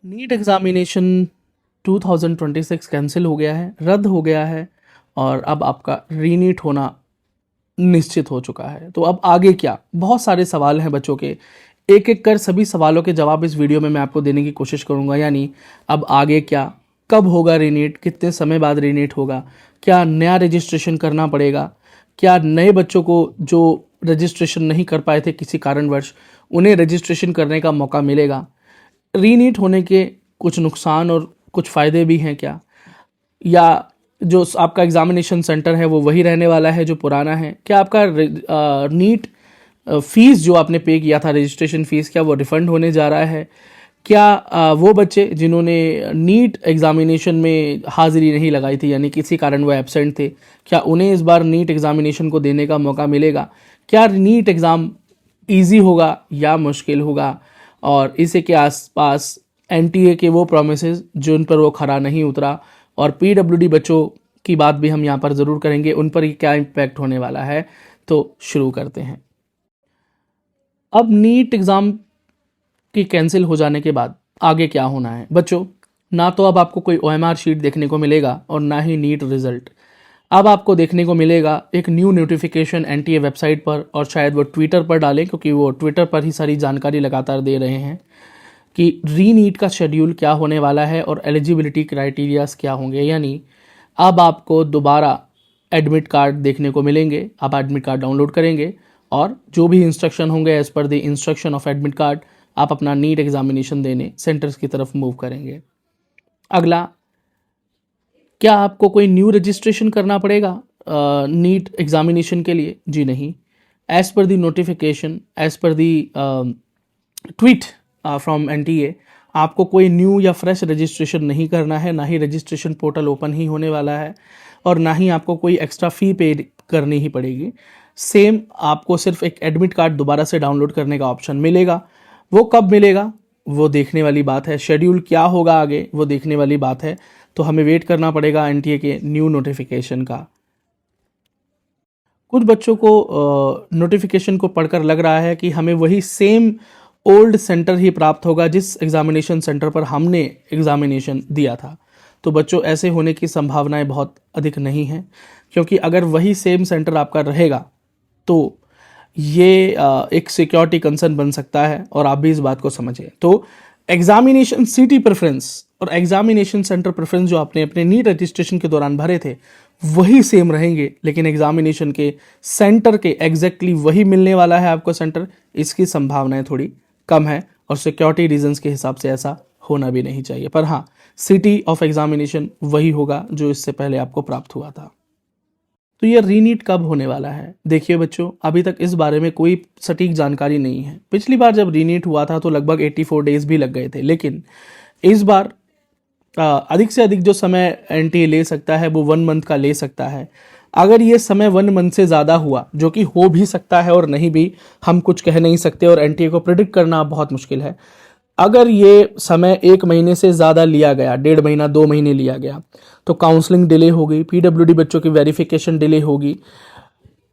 NEET examination 2026 cancel हो गया है, रद्द हो गया है और अब आपका रीनीट होना निश्चित हो चुका है। तो अब आगे क्या? बहुत सारे सवाल हैं बच्चों के। एक एक कर सभी सवालों के जवाब इस वीडियो में मैं आपको देने की कोशिश करूंगा। यानी अब आगे क्या, कब होगा रीनीट, कितने समय बाद रीनीट होगा, क्या नया रजिस्ट्रेशन करना पड़ेगा, क्या नए बच्चों को जो रजिस्ट्रेशन नहीं कर पाए थे किसी कारणवश उन्हें रजिस्ट्रेशन करने का मौका मिलेगा, रीनीट होने के कुछ नुकसान और कुछ फ़ायदे भी हैं क्या, या जो आपका एग्ज़ामिनेशन सेंटर है वो वही रहने वाला है जो पुराना है, क्या आपका नीट फीस जो आपने पे किया था रजिस्ट्रेशन फ़ीस क्या वो रिफ़ंड होने जा रहा है, क्या वो बच्चे जिन्होंने नीट एग्ज़ामिनेशन में हाज़िरी नहीं लगाई थी यानी किसी कारण वो एब्सेंट थे, क्या उन्हें इस बार नीट एग्ज़ामिनेशन को देने का मौका मिलेगा, क्या नीट एग्ज़ाम ईजी होगा या मुश्किल होगा, और इसी के आसपास एनटीए के वो प्रोमिसेस जिन पर वो खरा नहीं उतरा, और पीडब्ल्यूडी बच्चों की बात भी हम यहाँ पर ज़रूर करेंगे, उन पर क्या इम्पैक्ट होने वाला है। तो शुरू करते हैं। अब नीट एग्ज़ाम की कैंसिल हो जाने के बाद आगे क्या होना है बच्चों? ना तो अब आपको कोई ओएमआर शीट देखने को मिलेगा और ना ही नीट रिजल्ट। अब आपको देखने को मिलेगा एक न्यू नोटिफिकेशन एनटीए वेबसाइट पर, और शायद वो ट्विटर पर डालें क्योंकि वो ट्विटर पर ही सारी जानकारी लगातार दे रहे हैं कि रीनीट का शेड्यूल क्या होने वाला है और एलिजिबिलिटी क्राइटेरियाज क्या होंगे। यानी अब आपको दोबारा एडमिट कार्ड देखने को मिलेंगे। आप एडमिट कार्ड डाउनलोड करेंगे और जो भी इंस्ट्रक्शन होंगे as per the instruction of admit card आप अपना नीट एग्जामिनेशन देने सेंटर्स की तरफ मूव करेंगे। अगला, क्या आपको कोई न्यू रजिस्ट्रेशन करना पड़ेगा नीट एग्जामिनेशन के लिए? जी नहीं। As per the notification, as per the tweet from NTA, आपको कोई न्यू या फ्रेश रजिस्ट्रेशन नहीं करना है, ना ही रजिस्ट्रेशन पोर्टल ओपन ही होने वाला है और ना ही आपको कोई एक्स्ट्रा फ़ी पे करनी ही पड़ेगी। सेम आपको सिर्फ एक एडमिट कार्ड दोबारा से डाउनलोड करने का ऑप्शन मिलेगा। वो कब मिलेगा वो देखने वाली बात है, शेड्यूल क्या होगा आगे वो देखने वाली बात है। तो हमें वेट करना पड़ेगा एनटीए के न्यू नोटिफिकेशन का। कुछ बच्चों को नोटिफिकेशन को पढ़कर लग रहा है कि हमें वही सेम ओल्ड सेंटर ही प्राप्त होगा जिस एग्जामिनेशन सेंटर पर हमने एग्जामिनेशन दिया था। तो बच्चों, ऐसे होने की संभावनाएं बहुत अधिक नहीं हैं, क्योंकि अगर वही सेम सेंटर आपका रहेगा तो ये एक सिक्योरिटी कंसर्न बन सकता है और आप भी इस बात को समझें। तो एग्जामिनेशन सिटी प्रेफरेंस और एग्जामिनेशन सेंटर प्रेफरेंस जो आपने अपने नीट रजिस्ट्रेशन के दौरान भरे थे वही सेम रहेंगे, लेकिन एग्जामिनेशन के सेंटर के एग्जैक्टली वही मिलने वाला है आपको सेंटर, इसकी संभावनाएं थोड़ी कम है और सिक्योरिटी रीजंस के हिसाब से ऐसा होना भी नहीं चाहिए। पर हाँ, सिटी ऑफ एग्जामिनेशन वही होगा जो इससे पहले आपको प्राप्त हुआ था। तो ये रीनीट कब होने वाला है? देखिए बच्चों, अभी तक इस बारे में कोई सटीक जानकारी नहीं है। पिछली बार जब रीनीट हुआ था तो लगभग 84 डेज भी लग गए थे, लेकिन इस बार अधिक से अधिक जो समय एनटीए ले सकता है वो 1 मंथ का ले सकता है। अगर ये समय 1 मंथ से ज़्यादा हुआ, जो कि हो भी सकता है और नहीं भी, हम कुछ कह नहीं सकते और एनटीए को प्रिडिक्ट करना बहुत मुश्किल है। अगर ये समय 1 महीने से ज़्यादा लिया गया, 1.5 महीना 2 महीने लिया गया, तो काउंसलिंग डिले होगी, पीडब्ल्यूडी बच्चों की वेरिफिकेशन डिले होगी,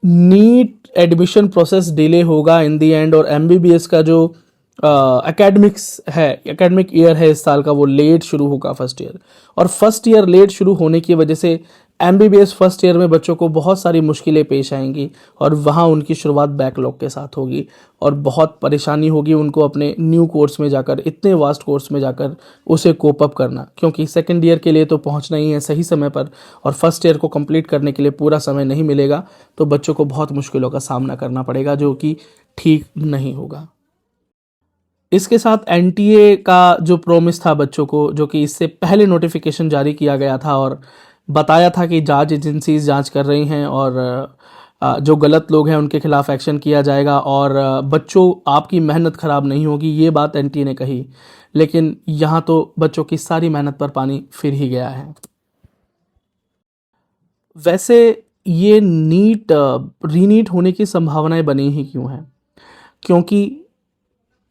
नीट एडमिशन प्रोसेस डिले होगा इन दी एंड, और एमबीबीएस का जो एकेडमिक ईयर है इस साल का वो लेट शुरू होगा फर्स्ट ईयर, और फर्स्ट ईयर लेट शुरू होने की वजह से एमबीबीएस फर्स्ट ईयर में बच्चों को बहुत सारी मुश्किलें पेश आएंगी और वहाँ उनकी शुरुआत बैकलॉग के साथ होगी और बहुत परेशानी होगी उनको अपने न्यू कोर्स में जाकर, इतने वास्ट कोर्स में जाकर उसे कोप अप करना, क्योंकि सेकेंड ईयर के लिए तो पहुँचना ही है सही समय पर और फर्स्ट ईयर को कंप्लीट करने के लिए पूरा समय नहीं मिलेगा। तो बच्चों को बहुत मुश्किलों का सामना करना पड़ेगा, जो कि ठीक नहीं होगा। इसके साथ एनटीए का जो प्रोमिस था बच्चों को, जो कि इससे पहले नोटिफिकेशन जारी किया गया था और बताया था कि जांच एजेंसीज जांच कर रही हैं और जो गलत लोग हैं उनके खिलाफ एक्शन किया जाएगा और बच्चों आपकी मेहनत ख़राब नहीं होगी, ये बात एनटीए ने कही। लेकिन यहाँ तो बच्चों की सारी मेहनत पर पानी फिर ही गया है। वैसे ये रीनीट होने की संभावनाएं बनी ही क्यों हैं? क्योंकि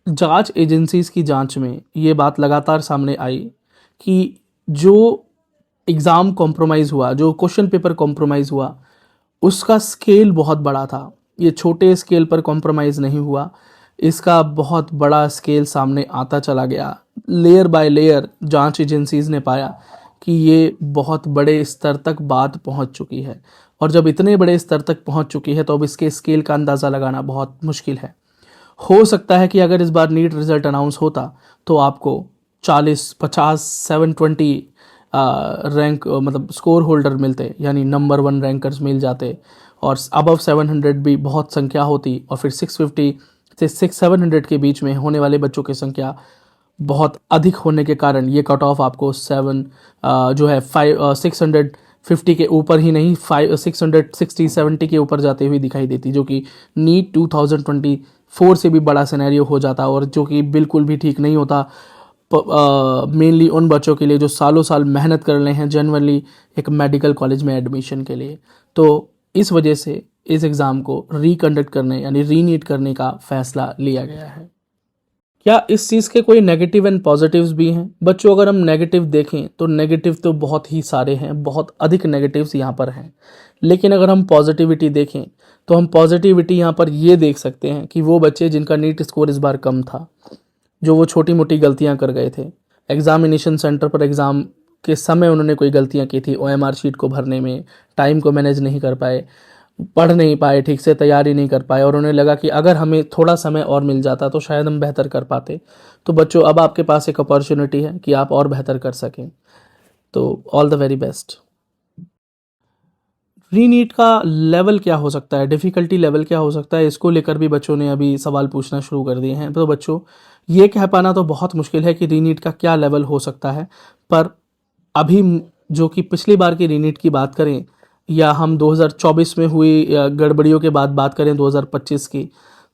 जांच एजेंसीज की जांच में ये बात लगातार सामने आई कि जो एग्ज़ाम कॉम्प्रोमाइज़ हुआ, जो क्वेश्चन पेपर कॉम्प्रोमाइज़ हुआ, उसका स्केल बहुत बड़ा था। ये छोटे स्केल पर कॉम्प्रोमाइज़ नहीं हुआ, इसका बहुत बड़ा स्केल सामने आता चला गया लेयर बाय लेयर जांच एजेंसीज ने पाया कि ये बहुत बड़े स्तर तक बात पहुंच चुकी है, और जब इतने बड़े स्तर तक पहुंच चुकी है तो अब इसके स्केल का अंदाज़ा लगाना बहुत मुश्किल है। हो सकता है कि अगर इस बार नीट रिजल्ट अनाउंस होता तो आपको 40, 50, 720 रैंक मतलब स्कोर होल्डर मिलते, यानी नंबर 1 रैंकर्स मिल जाते, और अबव 700 भी बहुत संख्या होती, और फिर 650 से 700 के बीच में होने वाले बच्चों की संख्या बहुत अधिक होने के कारण ये कट ऑफ आपको 650 के ऊपर ही नहीं, 660 70 के ऊपर जाते हुए दिखाई देती, जो कि नीट 2024 से भी बड़ा सिनेरियो हो जाता, और जो कि बिल्कुल भी ठीक नहीं होता मेनली उन बच्चों के लिए जो सालों साल मेहनत कर रहे हैं जनरली एक मेडिकल कॉलेज में एडमिशन के लिए। तो इस वजह से इस एग्ज़ाम को रीकंडक्ट करने यानी रीनीट करने का फैसला लिया गया है। क्या इस चीज़ के कोई नेगेटिव एंड पॉजिटिव्स भी हैं? बच्चों, अगर हम नेगेटिव देखें तो नेगेटिव तो बहुत ही सारे हैं, बहुत अधिक नेगेटिव्स यहाँ पर हैं। लेकिन अगर हम पॉजिटिविटी देखें तो हम पॉजिटिविटी यहाँ पर ये देख सकते हैं कि वो बच्चे जिनका नीट स्कोर इस बार कम था, जो वो छोटी मोटी गलतियाँ कर गए थे, एग्जामिनेशन सेंटर पर एग्ज़ाम के समय उन्होंने कोई गलतियाँ की थी, OMR शीट को भरने में टाइम को मैनेज नहीं कर पाए, पढ़ नहीं पाए, ठीक से तैयारी नहीं कर पाए, और उन्हें लगा कि अगर हमें थोड़ा समय और मिल जाता तो शायद हम बेहतर कर पाते। तो बच्चों, अब आपके पास एक अपॉर्चुनिटी है कि आप और बेहतर कर सकें। तो ऑल द वेरी बेस्ट। रीनीट का लेवल क्या हो सकता है, डिफ़िकल्टी लेवल क्या हो सकता है, इसको लेकर भी बच्चों ने अभी सवाल पूछना शुरू कर दिए हैं। तो बच्चों, ये कह पाना तो बहुत मुश्किल है कि रीनीट का क्या लेवल हो सकता है, पर अभी जो कि पिछली बार की रीनीट की बात करें या हम 2024 में हुई गड़बड़ियों के बाद बात करें 2025 की,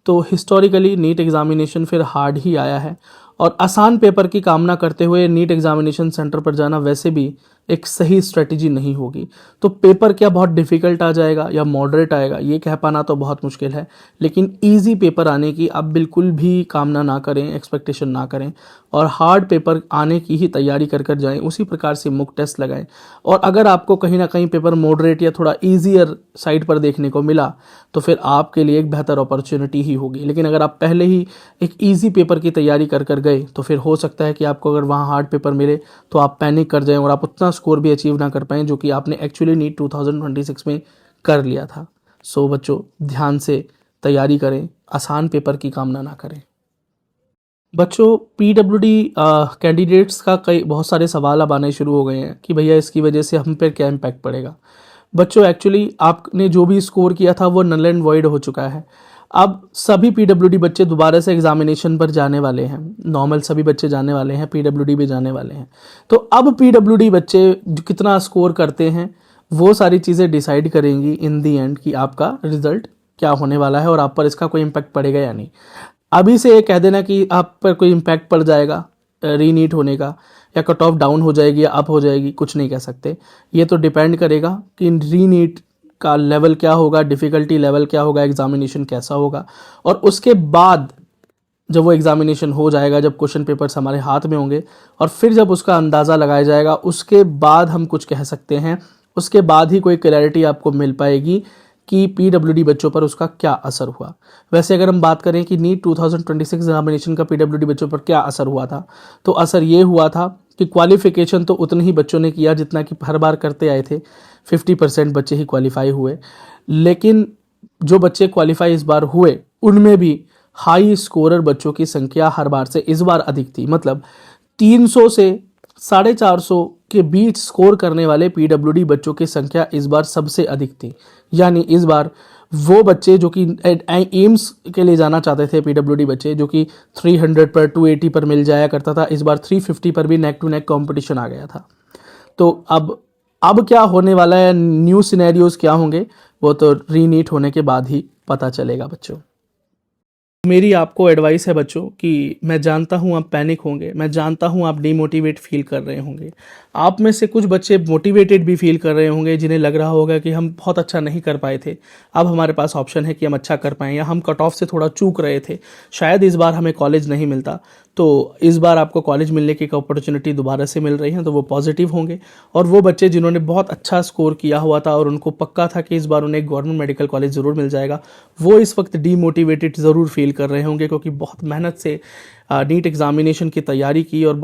तो हिस्टोरिकली नीट एग्ज़ामिनेशन फिर हार्ड ही आया है, और आसान पेपर की कामना करते हुए नीट एग्ज़ामिनेशन सेंटर पर जाना वैसे भी एक सही स्ट्रेटजी नहीं होगी। तो पेपर क्या बहुत डिफ़िकल्ट आ जाएगा या मॉडरेट आएगा, ये कह पाना तो बहुत मुश्किल है, लेकिन इजी पेपर आने की आप बिल्कुल भी कामना ना करें, एक्सपेक्टेशन ना करें, और हार्ड पेपर आने की ही तैयारी कर कर जाएं, उसी प्रकार से मुक टेस्ट लगाएं। और अगर आपको कहीं ना कहीं पेपर मॉडरेट या थोड़ा ईजियर साइड पर देखने को मिला तो फिर आपके लिए एक बेहतर अपॉर्चुनिटी ही होगी। लेकिन अगर आप पहले ही एक ईजी पेपर की तैयारी कर कर गए तो फिर हो सकता है कि आपको अगर वहाँ हार्ड पेपर मिले तो आप पैनिक कर जाएं और आप उतना स्कोर भी अचीव ना कर पाएं जो कि आपने एक्चुअली नीट 2026 में कर लिया था। सो बच्चों, ध्यान से तैयारी करें, आसान पेपर की कामना ना करें। बच्चों, PWD कैंडिडेट्स का बहुत सारे सवाल अब आने शुरू हो गए हैं कि भैया इसकी वजह से हम पे क्या इम्पैक्ट पड़ेगा। बच्चों, एक्चुअली आपने जो भी स्कोर किया था वो नल एंड वॉइड हो चुका है। अब सभी PWD बच्चे दोबारा से एग्जामिनेशन पर जाने वाले हैं, नॉर्मल सभी बच्चे जाने वाले हैं, PWD भी जाने वाले हैं। तो अब PWD बच्चे कितना स्कोर करते हैं वो सारी चीज़ें डिसाइड करेंगी इन दी एंड कि आपका रिजल्ट क्या होने वाला है और आप पर इसका कोई इम्पैक्ट पड़ेगा या नहीं। अभी से ये कह देना कि आप पर कोई इम्पैक्ट पड़ जाएगा रीनीट होने का, या कट ऑफ डाउन हो जाएगी या अप हो जाएगी, कुछ नहीं कह सकते। ये तो डिपेंड करेगा कि रीनीट का लेवल क्या होगा, डिफ़िकल्टी लेवल क्या होगा, एग्जामिनेशन कैसा होगा, और उसके बाद जब वो एग्जामिनेशन हो जाएगा, जब क्वेश्चन पेपर्स हमारे हाथ में होंगे और फिर जब उसका अंदाज़ा लगाया जाएगा, उसके बाद हम कुछ कह सकते हैं। उसके बाद ही कोई क्लैरिटी आपको मिल पाएगी कि PWD बच्चों पर उसका क्या असर हुआ। वैसे अगर हम बात करें कि नीट 2026 एग्जामिनेशन का PWD बच्चों पर क्या असर हुआ था, तो असर ये हुआ था कि क्वालिफिकेशन तो उतने ही बच्चों ने किया जितना कि हर बार करते आए थे, 50% बच्चे ही क्वालिफाई हुए। लेकिन जो बच्चे क्वालिफाई इस बार हुए उनमें भी हाई स्कोरर बच्चों की संख्या हर बार से इस बार अधिक थी। मतलब 300 से 450 के बीच स्कोर करने वाले PWD बच्चों की संख्या इस बार सबसे अधिक थी। यानी इस बार वो बच्चे जो कि एम्स के लिए जाना चाहते थे, PWD बच्चे जो कि 300 पर 280 पर मिल जाया करता था, इस बार 350 पर भी नेक टू नेक कंपटीशन आ गया था। तो अब क्या होने वाला है, न्यू सिनेरियोज क्या होंगे, वो तो रीनीट होने के बाद ही पता चलेगा बच्चों। मेरी आपको एडवाइस है बच्चों कि मैं जानता हूँ आप पैनिक होंगे, मैं जानता हूँ आप डीमोटिवेट फील कर रहे होंगे, आप में से कुछ बच्चे मोटिवेटेड भी फील कर रहे होंगे जिन्हें लग रहा होगा कि हम बहुत अच्छा नहीं कर पाए थे, अब हमारे पास ऑप्शन है कि हम अच्छा कर पाएँ, या हम कट ऑफ से थोड़ा चूक रहे थे, शायद इस बार हमें कॉलेज नहीं मिलता। तो इस बार आपको कॉलेज मिलने की एक अपॉर्चुनिटी दोबारा से मिल रही है, तो वो पॉजिटिव होंगे। और वो बच्चे जिन्होंने बहुत अच्छा स्कोर किया हुआ था और उनको पक्का था कि इस बार उन्हें गवर्नमेंट मेडिकल कॉलेज ज़रूर मिल जाएगा, वो इस वक्त डीमोटिवेटेड ज़रूर फील कर रहे होंगे, क्योंकि बहुत मेहनत से नीट एग्ज़ामिनेशन की तैयारी की और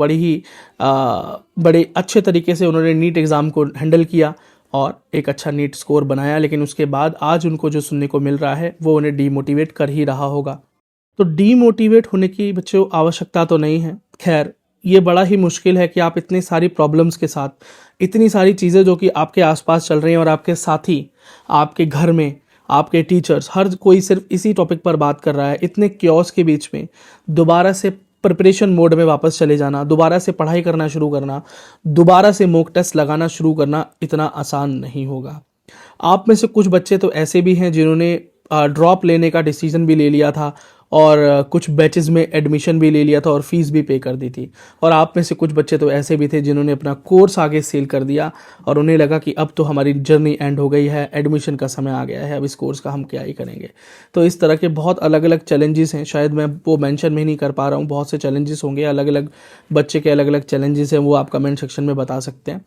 बड़े अच्छे तरीके से उन्होंने नीट एग्ज़ाम को हैंडल किया और एक अच्छा नीट स्कोर बनाया। लेकिन उसके बाद आज उनको जो सुनने को मिल रहा है वो उन्हें डीमोटिवेट कर ही रहा होगा। तो डीमोटिवेट होने की बच्चों आवश्यकता तो नहीं है। खैर, ये बड़ा ही मुश्किल है कि आप इतनी सारी प्रॉब्लम्स के साथ, इतनी सारी चीज़ें जो कि आपके आसपास चल रही हैं और आपके साथी, आपके घर में, आपके टीचर्स, हर कोई सिर्फ इसी टॉपिक पर बात कर रहा है, इतने क्योस के बीच में दोबारा से प्रिपरेशन मोड में वापस चले जाना, दोबारा से पढ़ाई करना शुरू करना, दोबारा से मॉक टेस्ट लगाना शुरू करना इतना आसान नहीं होगा। आप में से कुछ बच्चे तो ऐसे भी हैं जिन्होंने ड्रॉप लेने का डिसीजन भी ले लिया था और कुछ बैचेस में एडमिशन भी ले लिया था और फीस भी पे कर दी थी। और आप में से कुछ बच्चे तो ऐसे भी थे जिन्होंने अपना कोर्स आगे सेल कर दिया और उन्हें लगा कि अब तो हमारी जर्नी एंड हो गई है, एडमिशन का समय आ गया है, अब इस कोर्स का हम क्या ही करेंगे। तो इस तरह के बहुत अलग अलग चैलेंजेस हैं, शायद मैं वो मेंशन भी नहीं कर पा रहा हूँ, बहुत से चैलेंजेस होंगे, अलग अलग बच्चे के अलग अलग चैलेंजेस हैं, वो आप कमेंट सेक्शन में बता सकते हैं।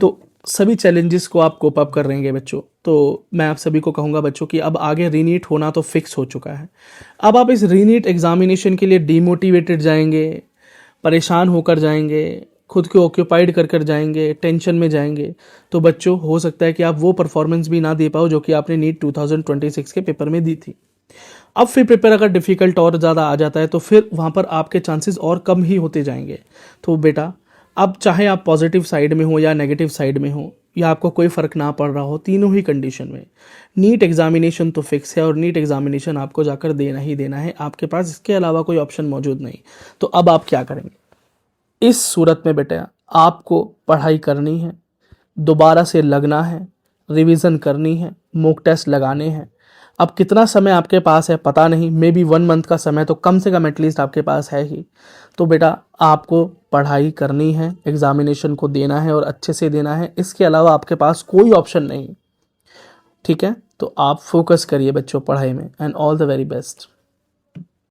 तो सभी चैलेंजेस को आप कोप अप कर रहेंगे बच्चों। तो मैं आप सभी को कहूँगा बच्चों कि अब आगे रीनीट होना तो फिक्स हो चुका है। अब आप इस रीनीट एग्जामिनेशन के लिए डीमोटिवेटेड जाएंगे, परेशान होकर जाएंगे, खुद को ऑक्यूपाइड कर कर जाएंगे, टेंशन में जाएंगे, तो बच्चों हो सकता है कि आप वो परफॉर्मेंस भी ना दे पाओ जो कि आपने नीट 2026 के पेपर में दी थी। अब फिर पेपर अगर डिफ़िकल्ट और ज़्यादा आ जाता है तो फिर वहाँ पर आपके चांसेस और कम ही होते जाएंगे। तो बेटा, अब चाहे आप पॉजिटिव साइड में हो या नेगेटिव साइड में हो या आपको कोई फ़र्क ना पड़ रहा हो, तीनों ही कंडीशन में नीट एग्जामिनेशन तो फिक्स है और नीट एग्जामिनेशन आपको जाकर देना ही देना है। आपके पास इसके अलावा कोई ऑप्शन मौजूद नहीं। तो अब आप क्या करेंगे? इस सूरत में बेटा आपको पढ़ाई करनी है, दोबारा से लगना है, रिवीजन करनी है, मॉक टेस्ट लगाने हैं। अब कितना समय आपके पास है पता नहीं, मे बी 1 मंथ का समय तो कम से कम एटलीस्ट आपके पास है ही। तो बेटा आपको पढ़ाई करनी है, एग्जामिनेशन को देना है और अच्छे से देना है, इसके अलावा आपके पास कोई ऑप्शन नहीं। ठीक है, तो आप फोकस करिए बच्चों पढ़ाई में and all the very best.